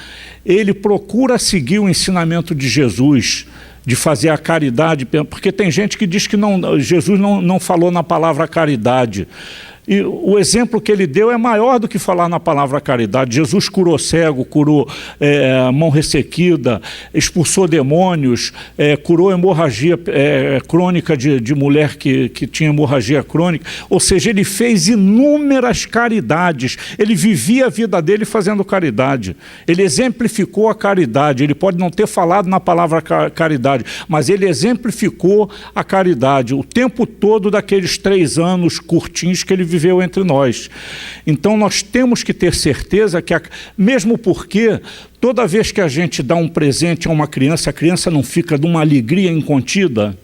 [SPEAKER 1] ele procura seguir o ensinamento de Jesus, de fazer a caridade, porque tem gente que diz que Jesus não falou na palavra caridade. E o exemplo que ele deu é maior do que falar na palavra caridade. Jesus curou cego, curou mão ressequida, expulsou demônios, curou hemorragia crônica de mulher que tinha hemorragia crônica. Ou seja, ele fez inúmeras caridades. Ele vivia a vida dele fazendo caridade. Ele exemplificou a caridade. Ele pode não ter falado na palavra caridade, mas ele exemplificou a caridade o tempo todo daqueles 3 anos curtinhos que ele viveu entre nós. Então nós temos que ter certeza que, mesmo porque toda vez que a gente dá um presente a uma criança, a criança não fica de uma alegria incontida.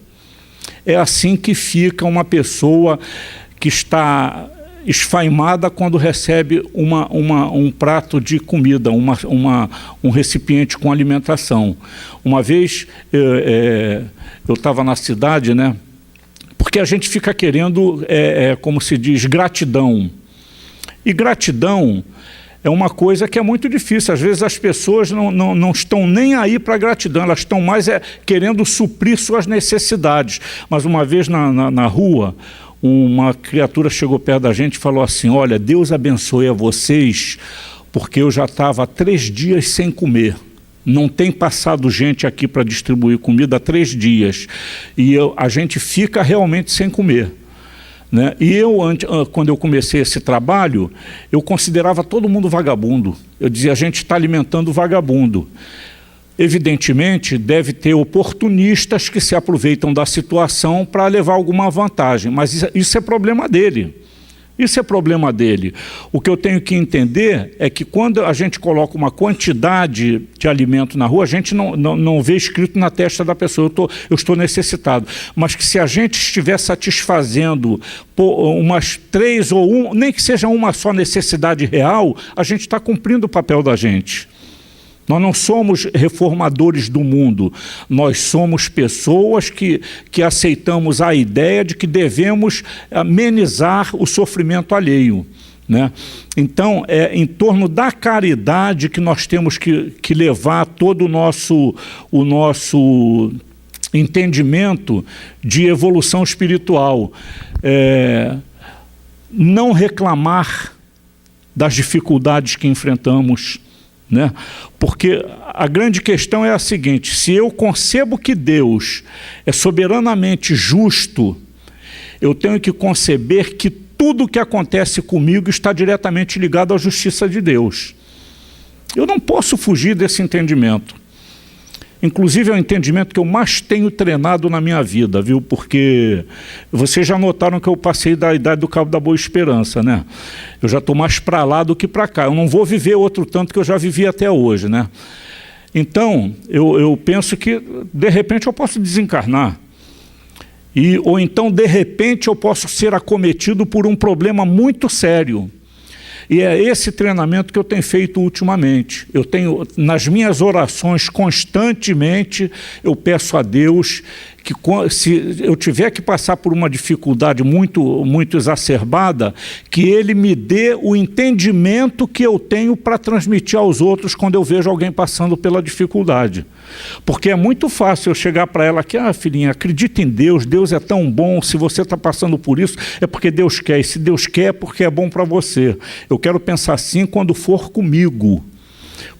[SPEAKER 1] É assim que fica uma pessoa que está esfaimada quando recebe um prato de comida, um recipiente com alimentação. Uma vez eu estava na cidade, né? Porque a gente fica querendo, como se diz, gratidão. E gratidão é uma coisa que é muito difícil. Às vezes as pessoas não estão nem aí para a gratidão, elas estão mais querendo suprir suas necessidades. Mas uma vez na rua, uma criatura chegou perto da gente e falou assim, olha, Deus abençoe a vocês, porque eu já estava há 3 dias sem comer. Não tem passado gente aqui para distribuir comida há 3 dias. E a gente fica realmente sem comer, né? E quando eu comecei esse trabalho, eu considerava todo mundo vagabundo. Eu dizia, a gente está alimentando vagabundo. Evidentemente, deve ter oportunistas que se aproveitam da situação para levar alguma vantagem, mas isso é problema dele. Isso é problema dele. O que eu tenho que entender é que quando a gente coloca uma quantidade de alimento na rua, a gente não vê escrito na testa da pessoa, eu estou necessitado. Mas que se a gente estiver satisfazendo umas 3 ou nem que seja uma só necessidade real, a gente está cumprindo o papel da gente. Nós não somos reformadores do mundo, nós somos pessoas que aceitamos a ideia de que devemos amenizar o sofrimento alheio. né? Então, é em torno da caridade que nós temos que levar todo o nosso entendimento de evolução espiritual. Não reclamar das dificuldades que enfrentamos, né? Porque a grande questão é a seguinte: se eu concebo que Deus é soberanamente justo, eu tenho que conceber que tudo o que acontece comigo está diretamente ligado à justiça de Deus. Eu não posso fugir desse entendimento. Inclusive é o entendimento que eu mais tenho treinado na minha vida, viu? Porque vocês já notaram que eu passei da idade do Cabo da Boa Esperança, né? Eu já estou mais para lá do que para cá. Eu não vou viver outro tanto que eu já vivi até hoje, né? Então, eu penso que, de repente, eu posso desencarnar. Ou então, de repente, eu posso ser acometido por um problema muito sério. E é esse treinamento que eu tenho feito ultimamente. Eu tenho, nas minhas orações, constantemente, eu peço a Deus que, se eu tiver que passar por uma dificuldade muito exacerbada, que Ele me dê o entendimento que eu tenho para transmitir aos outros quando eu vejo alguém passando pela dificuldade. Porque é muito fácil eu chegar para ela aqui: filhinha, acredita em Deus, Deus é tão bom, se você está passando por isso, é porque Deus quer, e se Deus quer, é porque é bom para você. Eu quero pensar assim quando for comigo.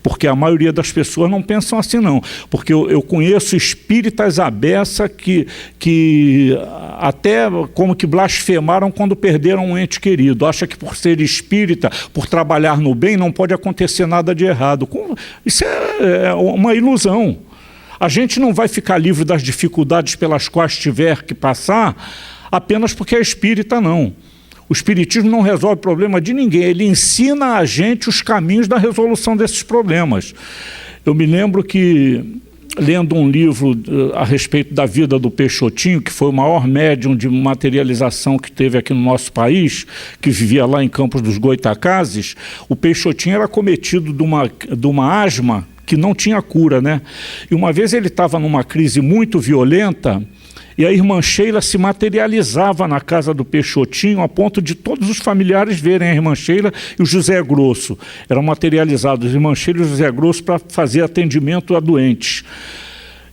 [SPEAKER 1] Porque a maioria das pessoas não pensam assim, não. Porque eu conheço espíritas à beça que até como que blasfemaram quando perderam um ente querido. Acha que por ser espírita, por trabalhar no bem, não pode acontecer nada de errado. Isso é uma ilusão. A gente não vai ficar livre das dificuldades pelas quais tiver que passar apenas porque é espírita, não. O espiritismo não resolve o problema de ninguém, ele ensina a gente os caminhos da resolução desses problemas. Eu me lembro que, lendo um livro a respeito da vida do Peixotinho, que foi o maior médium de materialização que teve aqui no nosso país, que vivia lá em Campos dos Goitacazes, o Peixotinho era cometido de uma asma que não tinha cura, né? E uma vez ele estava numa crise muito violenta, e a irmã Sheila se materializava na casa do Peixotinho a ponto de todos os familiares verem a irmã Sheila e o José Grosso. Eram materializados a irmã Sheila e o José Grosso para fazer atendimento a doentes.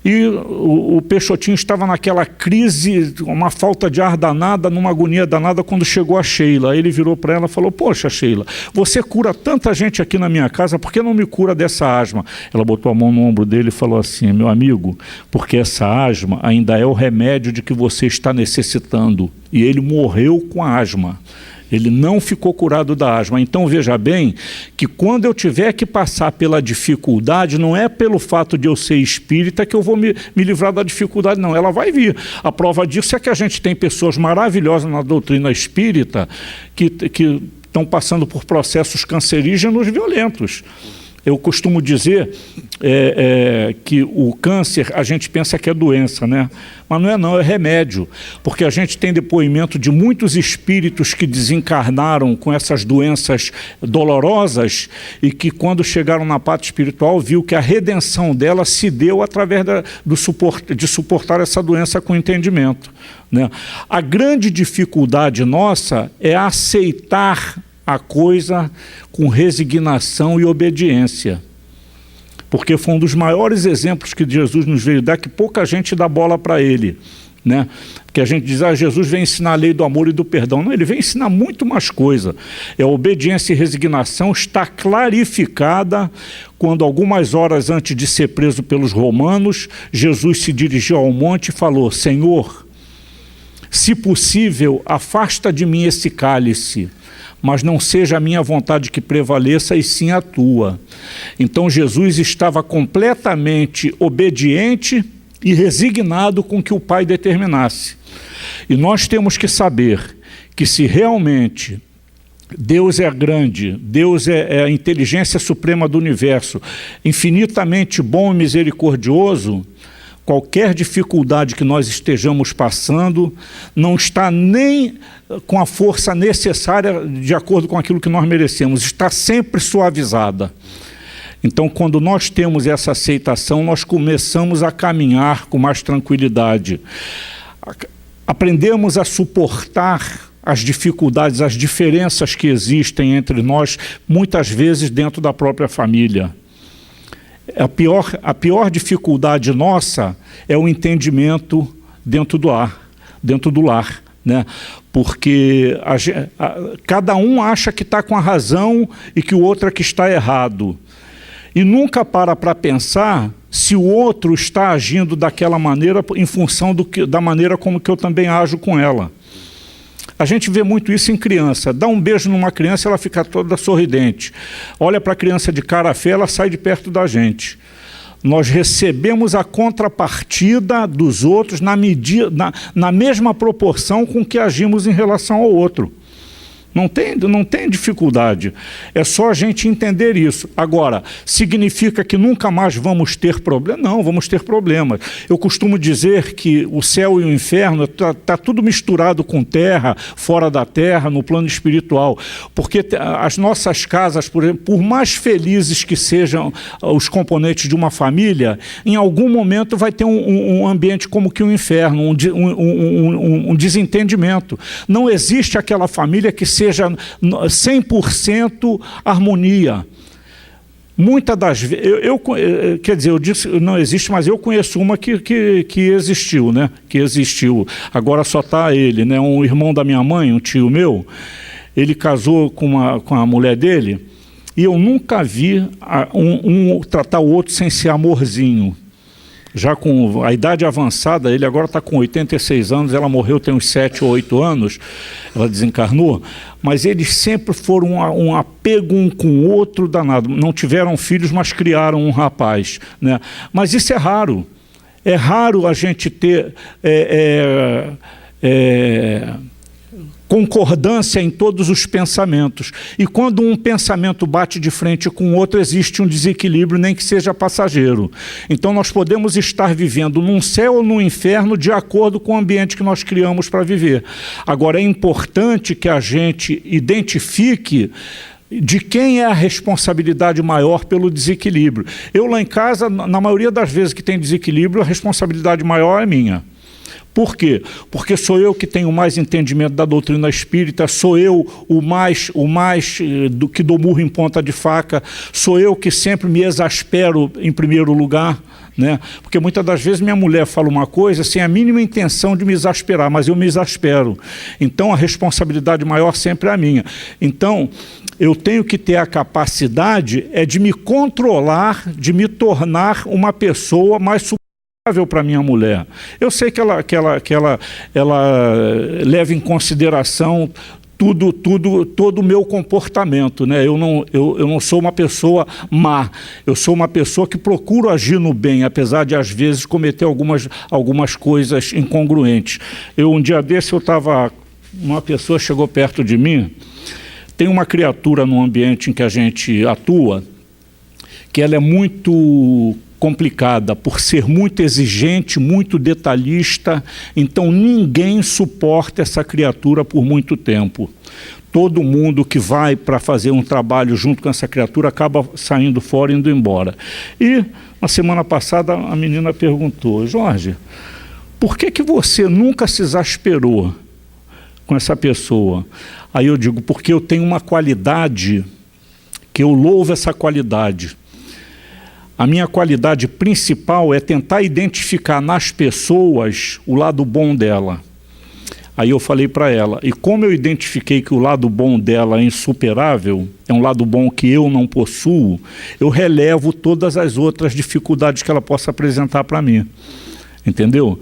[SPEAKER 1] E o Peixotinho estava naquela crise, uma falta de ar danada, numa agonia danada, quando chegou a Sheila. Ele virou para ela e falou: poxa, Sheila, você cura tanta gente aqui na minha casa, por que não me cura dessa asma? Ela botou a mão no ombro dele e falou assim: meu amigo, porque essa asma ainda é o remédio de que você está necessitando. E ele morreu com a asma. Ele não ficou curado da asma. Então, veja bem, que quando eu tiver que passar pela dificuldade, não é pelo fato de eu ser espírita que eu vou me livrar da dificuldade, não. Ela vai vir. A prova disso é que a gente tem pessoas maravilhosas na doutrina espírita que estão passando por processos cancerígenos violentos. Eu costumo dizer que o câncer, a gente pensa que é doença, né? Mas não é não, é remédio. Porque a gente tem depoimento de muitos espíritos que desencarnaram com essas doenças dolorosas e que quando chegaram na parte espiritual viu que a redenção dela se deu através de suportar essa doença com entendimento, né? A grande dificuldade nossa é aceitar a coisa com resignação e obediência. Porque foi um dos maiores exemplos que Jesus nos veio dar, que pouca gente dá bola para ele, né? Porque a gente diz: Jesus vem ensinar a lei do amor e do perdão. Não, ele vem ensinar muito mais coisa. A obediência e resignação está clarificada quando, algumas horas antes de ser preso pelos romanos, Jesus se dirigiu ao monte e falou: Senhor, se possível, afasta de mim esse cálice, mas não seja a minha vontade que prevaleça, e sim a tua. Então Jesus estava completamente obediente e resignado com o que o Pai determinasse. E nós temos que saber que, se realmente Deus é grande, Deus é a inteligência suprema do universo, infinitamente bom e misericordioso, qualquer dificuldade que nós estejamos passando não está nem com a força necessária de acordo com aquilo que nós merecemos, está sempre suavizada. Então, quando nós temos essa aceitação, nós começamos a caminhar com mais tranquilidade. Aprendemos a suportar as dificuldades, as diferenças que existem entre nós, muitas vezes dentro da própria família. A pior dificuldade nossa é o entendimento dentro do lar, né? Porque cada um acha que está com a razão e que o outro é que está errado. E nunca para pensar se o outro está agindo daquela maneira em função da maneira como que eu também ajo com ela. A gente vê muito isso em criança. Dá um beijo numa criança, ela fica toda sorridente. Olha para a criança de cara feia, ela sai de perto da gente. Nós recebemos a contrapartida dos outros na mesma proporção com que agimos em relação ao outro. Não tem dificuldade, é só a gente entender isso. Agora, significa que nunca mais vamos ter problema? Não, vamos ter problemas. Eu costumo dizer que o céu e o inferno está tudo misturado com terra, fora da terra, no plano espiritual. Porque as nossas casas, por exemplo, por mais felizes que sejam os componentes de uma família, em algum momento vai ter um ambiente como que um inferno, um desentendimento. Não existe aquela família que seja 100% harmonia. Muitas das vezes, quer dizer, eu disse não existe, mas eu conheço uma que existiu, né? Que existiu. Agora só está ele, né? Um irmão da minha mãe, um tio meu, ele casou com a mulher dele e eu nunca vi um tratar o outro sem ser amorzinho. Já com a idade avançada, ele agora está com 86 anos, ela morreu tem uns 7 ou 8 anos, ela desencarnou, mas eles sempre foram um apego um com o outro danado. Não tiveram filhos, mas criaram um rapaz, né? Mas isso é raro. É raro a gente ter concordância em todos os pensamentos. E quando um pensamento bate de frente com o outro, existe um desequilíbrio, nem que seja passageiro. Então nós podemos estar vivendo num céu ou num inferno de acordo com o ambiente que nós criamos para viver. Agora é importante que a gente identifique de quem é a responsabilidade maior pelo desequilíbrio. Eu lá em casa, na maioria das vezes que tem desequilíbrio, a responsabilidade maior é minha. Por quê? Porque sou eu que tenho mais entendimento da doutrina espírita, sou eu o mais do que dou murro em ponta de faca, sou eu que sempre me exaspero em primeiro lugar, né? Porque muitas das vezes minha mulher fala uma coisa sem a mínima intenção de me exasperar, mas eu me exaspero. Então a responsabilidade maior sempre é a minha. Então eu tenho que ter a capacidade de me controlar, de me tornar uma pessoa mais para minha mulher. Eu sei que ela leva em consideração todo o meu comportamento, né? Eu não sou uma pessoa má, eu sou uma pessoa que procuro agir no bem, apesar de às vezes cometer algumas coisas incongruentes. Um dia desse uma pessoa chegou perto de mim, tem uma criatura no ambiente em que a gente atua, que ela é muito complicada, por ser muito exigente, muito detalhista, então ninguém suporta essa criatura por muito tempo. Todo mundo que vai para fazer um trabalho junto com essa criatura acaba saindo fora e indo embora. E na semana passada a menina perguntou: Jorge, por que você nunca se exasperou com essa pessoa? Aí eu digo: porque eu tenho uma qualidade, que eu louvo essa qualidade. A minha qualidade principal é tentar identificar nas pessoas o lado bom dela. Aí eu falei para ela, e como eu identifiquei que o lado bom dela é insuperável, é um lado bom que eu não possuo, eu relevo todas as outras dificuldades que ela possa apresentar para mim. Entendeu?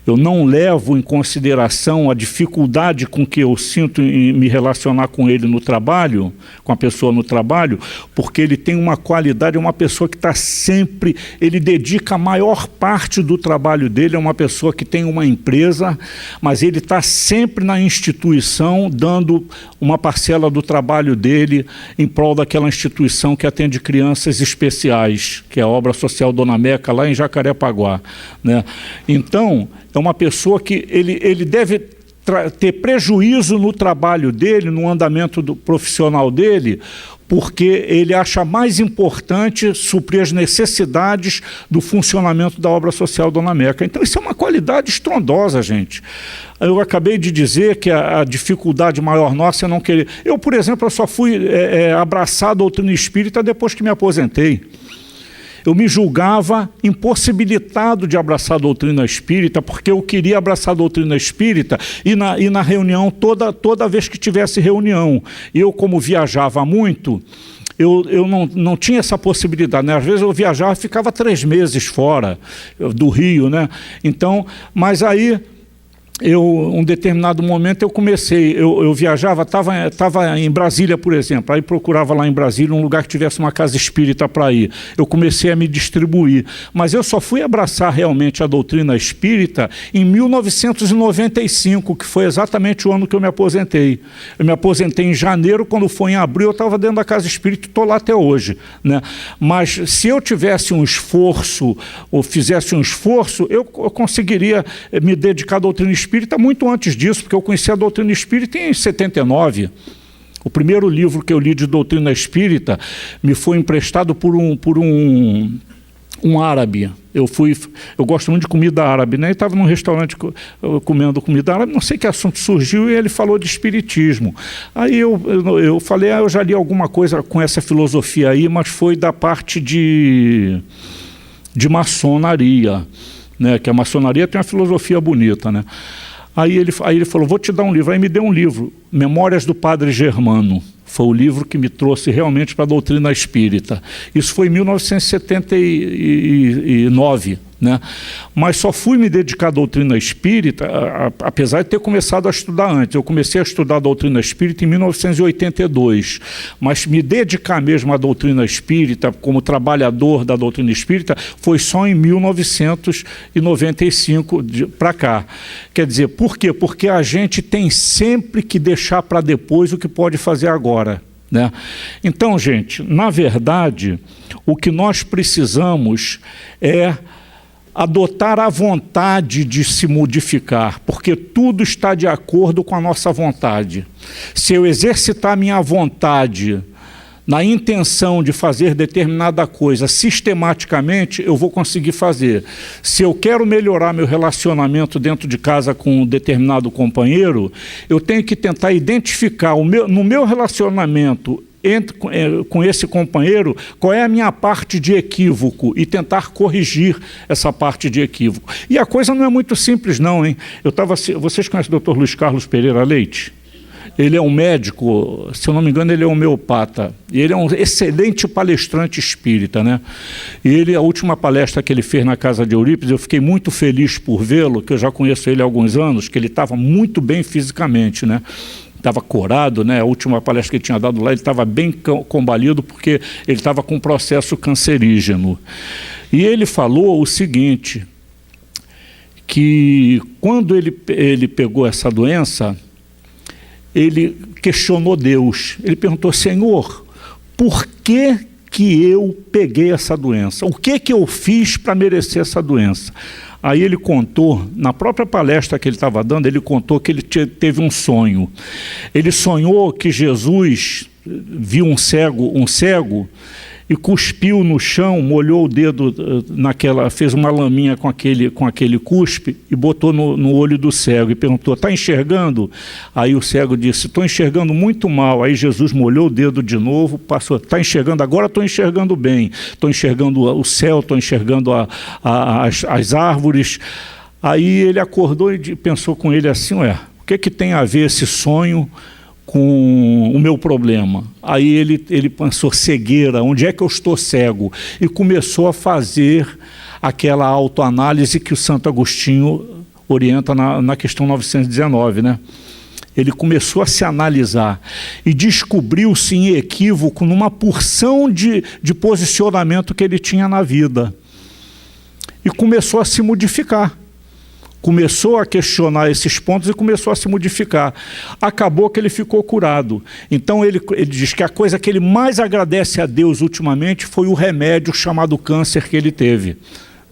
[SPEAKER 1] Eu não levo em consideração a dificuldade com que eu sinto em me relacionar com ele no trabalho, com a pessoa no trabalho, porque ele tem uma qualidade, é uma pessoa que está sempre, ele dedica a maior parte do trabalho dele, é uma pessoa que tem uma empresa, mas ele está sempre na instituição, dando uma parcela do trabalho dele em prol daquela instituição que atende crianças especiais, que é a Obra Social Dona Meca, lá em Jacarepaguá, né? Então, é uma pessoa que ele deve ter prejuízo no trabalho dele, no andamento profissional dele, porque ele acha mais importante suprir as necessidades do funcionamento da obra social Dona Meca. Então isso é uma qualidade estrondosa, gente. Eu acabei de dizer que a dificuldade maior nossa é não querer... Eu, por exemplo, eu só fui abraçar a doutrina espírita depois que me aposentei. Eu me julgava impossibilitado de abraçar a doutrina espírita, porque eu queria abraçar a doutrina espírita e na reunião, toda vez que tivesse reunião. Eu, como viajava muito, eu não tinha essa possibilidade, né? Às vezes eu viajava e ficava 3 meses fora do Rio, né? Então, mas aí... um determinado momento eu comecei, eu viajava, estava em Brasília, por exemplo, aí procurava lá em Brasília um lugar que tivesse uma casa espírita para ir. Eu comecei a me distribuir, mas eu só fui abraçar realmente a doutrina espírita em 1995, que foi exatamente o ano que eu me aposentei. Eu me aposentei em janeiro, quando foi em abril eu estava dentro da casa espírita e estou lá até hoje, né? Mas se eu tivesse um esforço, ou fizesse um esforço, eu conseguiria me dedicar à doutrina espírita muito antes disso, porque eu conheci a doutrina espírita em 79. O primeiro livro que eu li de doutrina espírita me foi emprestado por um árabe. Eu gosto muito de comida árabe, né? E estava num restaurante comendo comida árabe, não sei que assunto surgiu e ele falou de espiritismo. Aí eu falei, eu já li alguma coisa com essa filosofia aí, mas foi da parte de maçonaria, né, que a maçonaria tem uma filosofia bonita, né? Aí ele falou, vou te dar um livro. Aí me deu um livro, Memórias do Padre Germano. Foi o livro que me trouxe realmente para a doutrina espírita. Isso foi em 1979, né? Mas só fui me dedicar à doutrina espírita, apesar de ter começado a estudar antes. Eu comecei a estudar a doutrina espírita em 1982, mas me dedicar mesmo à doutrina espírita, como trabalhador da doutrina espírita, foi só em 1995 para cá. Quer dizer, por quê? Porque a gente tem sempre que deixar para depois o que pode fazer agora, né? Então, gente, na verdade, o que nós precisamos é adotar a vontade de se modificar, porque tudo está de acordo com a nossa vontade. Se eu exercitar minha vontade na intenção de fazer determinada coisa sistematicamente, eu vou conseguir fazer. Se eu quero melhorar meu relacionamento dentro de casa com um determinado companheiro, eu tenho que tentar identificar no meu relacionamento com esse companheiro, qual é a minha parte de equívoco e tentar corrigir essa parte de equívoco. E a coisa não é muito simples não, hein? Vocês conhecem o Dr. Luiz Carlos Pereira Leite? Ele é um médico, se eu não me engano, ele é homeopata. E ele é um excelente palestrante espírita, né? E a última palestra que ele fez na Casa de Eurípides, eu fiquei muito feliz por vê-lo, que eu já conheço ele há alguns anos, que ele estava muito bem fisicamente, né? Estava corado, né? A última palestra que ele tinha dado lá, ele estava bem combalido porque ele estava com um processo cancerígeno. E ele falou o seguinte, que quando ele pegou essa doença, ele questionou Deus. Ele perguntou, Senhor, por que eu peguei essa doença? O que eu fiz para merecer essa doença? Aí ele contou, na própria palestra que ele estava dando, ele contou que ele teve um sonho. Ele sonhou que Jesus viu um cego e cuspiu no chão, molhou o dedo fez uma laminha com aquele cuspe e botou no olho do cego e perguntou, está enxergando? Aí o cego disse, estou enxergando muito mal. Aí Jesus molhou o dedo de novo, passou, está enxergando? Agora estou enxergando bem, estou enxergando o céu, estou enxergando as árvores. Aí ele acordou e pensou com ele assim, o que tem a ver esse sonho com o meu problema? Aí ele pensou, cegueira, onde é que eu estou cego? E começou a fazer aquela autoanálise que o Santo Agostinho orienta na questão 919, né? Ele começou a se analisar e descobriu-se em equívoco numa porção de posicionamento que ele tinha na vida. E começou a se modificar. Começou a questionar esses pontos e começou a se modificar. Acabou que ele ficou curado. Então ele diz que a coisa que ele mais agradece a Deus ultimamente foi o remédio chamado câncer que ele teve,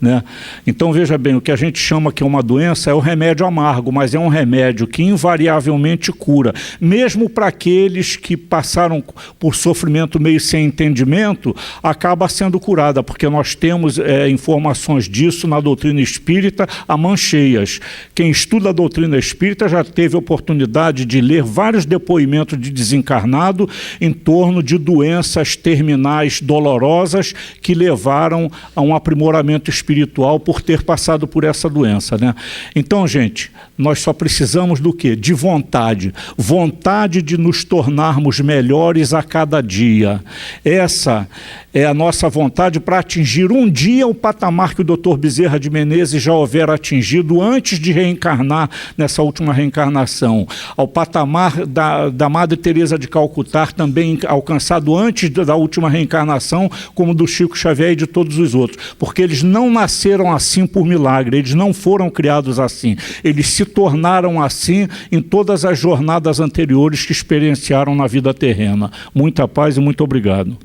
[SPEAKER 1] né? Então, veja bem, o que a gente chama que é uma doença é o remédio amargo, mas é um remédio que invariavelmente cura. Mesmo para aqueles que passaram por sofrimento meio sem entendimento, acaba sendo curada, porque nós temos informações disso na doutrina espírita a mancheias. Quem estuda a doutrina espírita já teve a oportunidade de ler vários depoimentos de desencarnado em torno de doenças terminais dolorosas que levaram a um aprimoramento espiritual por ter passado por essa doença, né? Então, gente, nós só precisamos do quê? De vontade. Vontade de nos tornarmos melhores a cada dia. Essa é a nossa vontade para atingir um dia o patamar que o Dr. Bezerra de Menezes já houvera atingido antes de reencarnar nessa última reencarnação. Ao patamar da Madre Teresa de Calcutá, também alcançado antes da última reencarnação, como do Chico Xavier e de todos os outros. Porque eles não nasceram assim por milagre, eles não foram criados assim. Eles se tornaram assim em todas as jornadas anteriores que experienciaram na vida terrena. Muita paz e muito obrigado.